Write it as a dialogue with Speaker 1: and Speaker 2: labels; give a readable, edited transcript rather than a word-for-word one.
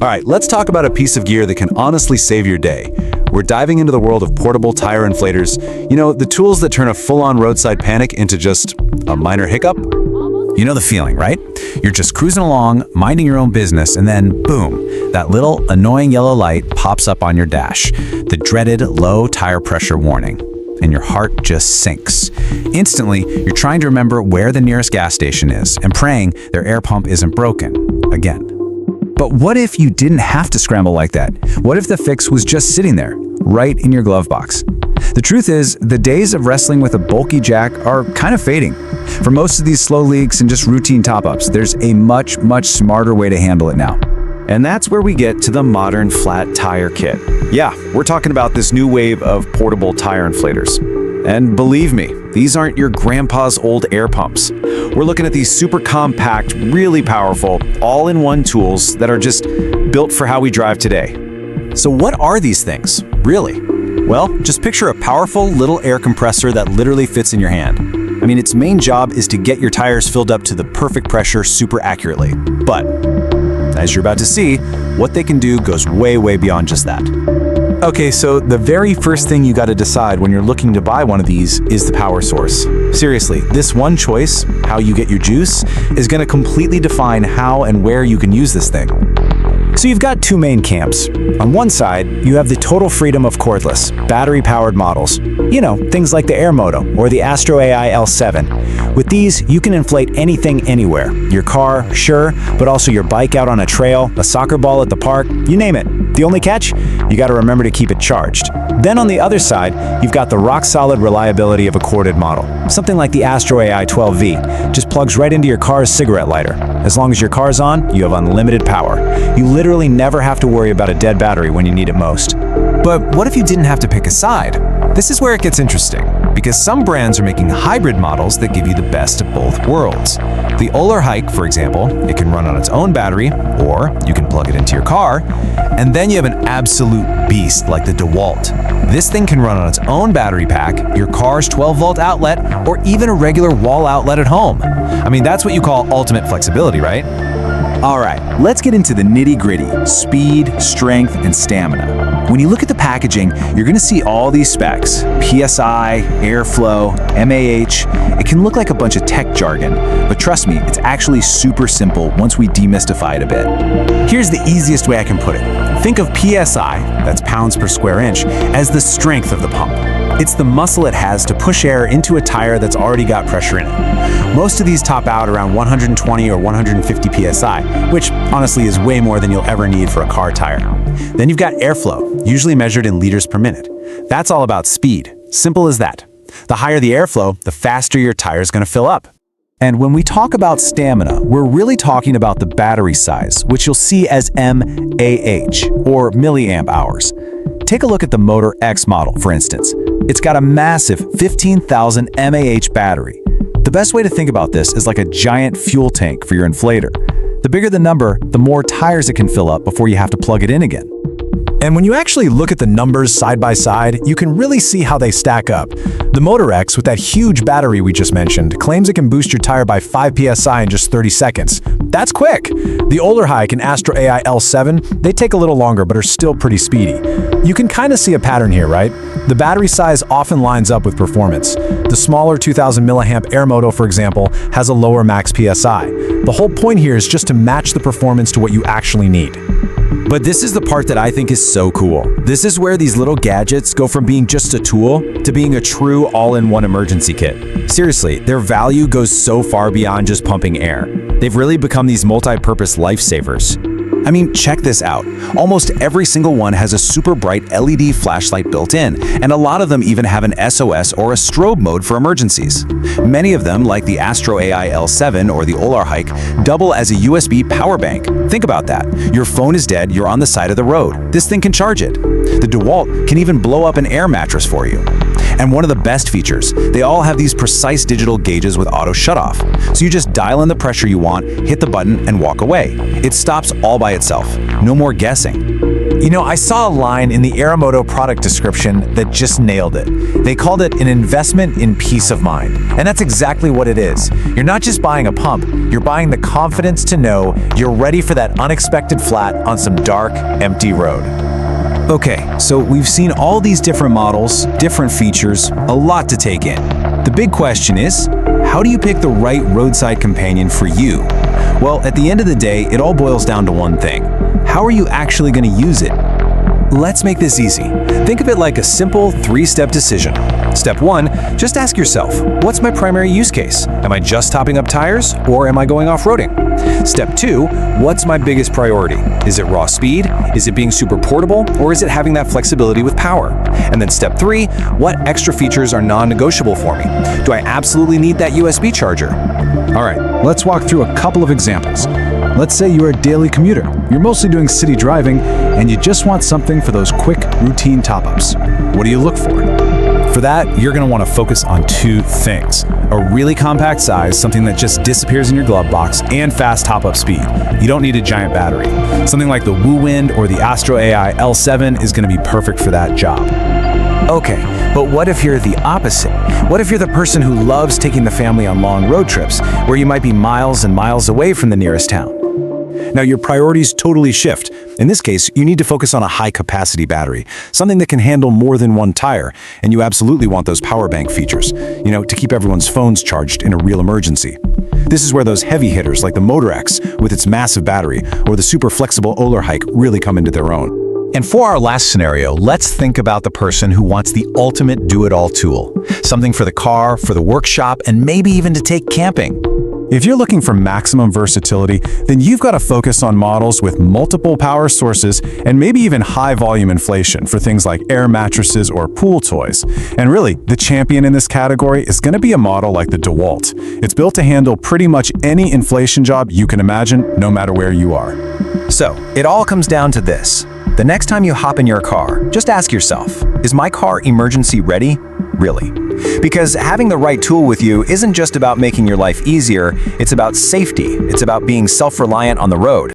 Speaker 1: All right, let's talk about a piece of gear that can honestly save your day. We're diving into the world of portable tire inflators. You know, the tools that turn a full-on roadside panic into just a minor hiccup.
Speaker 2: You know the feeling, right? You're just cruising along, minding your own business, and then boom, that little annoying yellow light pops up on your dash. The dreaded low tire pressure warning. And your heart just sinks. Instantly, you're trying to remember where the nearest gas station is and praying their air pump isn't broken again. But what if you didn't have to scramble like that? What if the fix was just sitting there, right in your glove box? The truth is, the days of wrestling with a bulky jack are kind of fading. For most of these slow leaks and just routine top-ups, there's a much smarter way to handle it now.
Speaker 3: And that's where we get to the modern flat tire kit. Yeah, we're talking about this new wave of portable tire inflators. And believe me, these aren't your grandpa's old air pumps. We're looking at these super compact, really powerful, all-in-one tools that are just built for how we drive today.
Speaker 2: So what are these things, really? Well, just picture a powerful little air compressor that literally fits in your hand. I mean, its main job is to get your tires filled up to the perfect pressure super accurately. But as you're about to see, what they can do goes way beyond just that.
Speaker 1: Okay, so the very first thing you got to decide when you're looking to buy one of these is the power source. Seriously, this one choice, how you get your juice, is going to completely define how and where you can use this thing.
Speaker 4: So you've got two main camps. On one side, you have the total freedom of cordless, battery-powered models. You know, things like the Air Moto or the Astro AI L7. With these, you can inflate anything anywhere. Your car, sure, but also your bike out on a trail, a soccer ball at the park, you name it. The only catch? You gotta remember to keep it charged. Then on the other side, you've got the rock-solid reliability of a corded model. Something like the Astro AI 12V. Just plugs right into your car's cigarette lighter. As long as your car's on, you have unlimited power. You literally never have to worry about a dead battery when you need it most.
Speaker 2: But what if you didn't have to pick a side? This is where it gets interesting, because some brands are making hybrid models that give you the best of both worlds. The Olar Hike, for example, it can run on its own battery, or you can plug it into your car. And then you have an absolute beast like the DeWalt. This thing can run on its own battery pack, your car's 12-volt outlet, or even a regular wall outlet at home. I mean, that's what you call ultimate flexibility, right?
Speaker 4: All right, let's get into the nitty-gritty: speed, strength, and stamina. When you look at the packaging, you're going to see all these specs: PSI, airflow, MAH. It can look like a bunch of tech jargon, but trust me, it's actually super simple once we demystify it a bit. Here's the easiest way I can put it. Think of PSI, that's pounds per square inch, as the strength of the pump. It's the muscle it has to push air into a tire that's already got pressure in it. Most of these top out around 120 or 150 PSI, which honestly is way more than you'll ever need for a car tire. Then you've got airflow, usually measured in liters per minute. That's all about speed. Simple as that. The higher the airflow, the faster your tire is going to fill up. And when we talk about stamina, we're really talking about the battery size, which you'll see as mAh, or milliamp hours. Take a look at the Motor X model, for instance. It's got a massive 15,000 mAh battery. The best way to think about this is like a giant fuel tank for your inflator. The bigger the number, the more tires it can fill up before you have to plug it in again.
Speaker 5: And when you actually look at the numbers side by side, you can really see how they stack up. The Motor X, with that huge battery we just mentioned, claims it can boost your tire by 5 psi in just 30 seconds. That's quick! The Olar Hike and Astro AI L7, they take a little longer but are still pretty speedy. You can kind of see a pattern here, right? The battery size often lines up with performance. The smaller 2000 milliamp Air Moto, for example, has a lower max PSI. The whole point here is just to match the performance to what you actually need.
Speaker 2: But this is the part that I think is so cool. This is where these little gadgets go from being just a tool to being a true all-in-one emergency kit. Seriously, their value goes so far beyond just pumping air. They've really become these multi-purpose lifesavers. I mean, check this out. Almost every single one has a super bright LED flashlight built in, and a lot of them even have an SOS or a strobe mode for emergencies. Many of them, like the Astro AI L7 or the Olar Hike, double as a USB power bank. Think about that. Your phone is dead, you're on the side of the road. This thing can charge it. The DeWalt can even blow up an air mattress for you. And one of the best features, they all have these precise digital gauges with auto shutoff. So you just dial in the pressure you want, hit the button, and walk away. It stops all by itself. No more guessing.
Speaker 5: You know, I saw a line in the Automotive product description that just nailed it. They called it an investment in peace of mind. And that's exactly what it is. You're not just buying a pump, you're buying the confidence to know you're ready for that unexpected flat on some dark, empty road.
Speaker 2: Okay, so we've seen all these different models, different features, a lot to take in. The big question is, how do you pick the right roadside companion for you? Well, at the end of the day, it all boils down to one thing. How are you actually going to use it? Let's make this easy. Think of it like a simple 3-step decision. Step 1, just ask yourself, what's my primary use case? Am I just topping up tires, or am I going off-roading? Step 2, what's my biggest priority? Is it raw speed? Is it being super portable? Or is it having that flexibility with power? And then step 3, what extra features are non-negotiable for me? Do I absolutely need that USB charger?
Speaker 5: All right, let's walk through a couple of examples. Let's say you're a daily commuter. You're mostly doing city driving, and you just want something for those quick, routine top-ups. What do you look for?
Speaker 2: For that, you're going to want to focus on 2 things. A really compact size, something that just disappears in your glove box, and fast top-up speed. You don't need a giant battery. Something like the WooWind or the Astro AI L7 is going to be perfect for that job.
Speaker 1: Okay, but what if you're the opposite? What if you're the person who loves taking the family on long road trips, where you might be miles and miles away from the nearest town?
Speaker 2: Now, your priorities totally shift. In this case, you need to focus on a high-capacity battery, something that can handle more than one tire, and you absolutely want those power bank features, to keep everyone's phones charged in a real emergency. This is where those heavy hitters like the Motor X with its massive battery or the super flexible Oler hike really come into their own.
Speaker 1: And for our last scenario, let's think about the person who wants the ultimate do-it-all tool. Something for the car, for the workshop, and maybe even to take camping.
Speaker 5: If you're looking for maximum versatility, then you've got to focus on models with multiple power sources and maybe even high-volume inflation for things like air mattresses or pool toys. And really, the champion in this category is going to be a model like the DeWalt. It's built to handle pretty much any inflation job you can imagine, no matter where you are.
Speaker 1: So, it all comes down to this. The next time you hop in your car, just ask yourself, is my car emergency ready? Really? Because having the right tool with you isn't just about making your life easier, it's about safety. It's about being self-reliant on the road.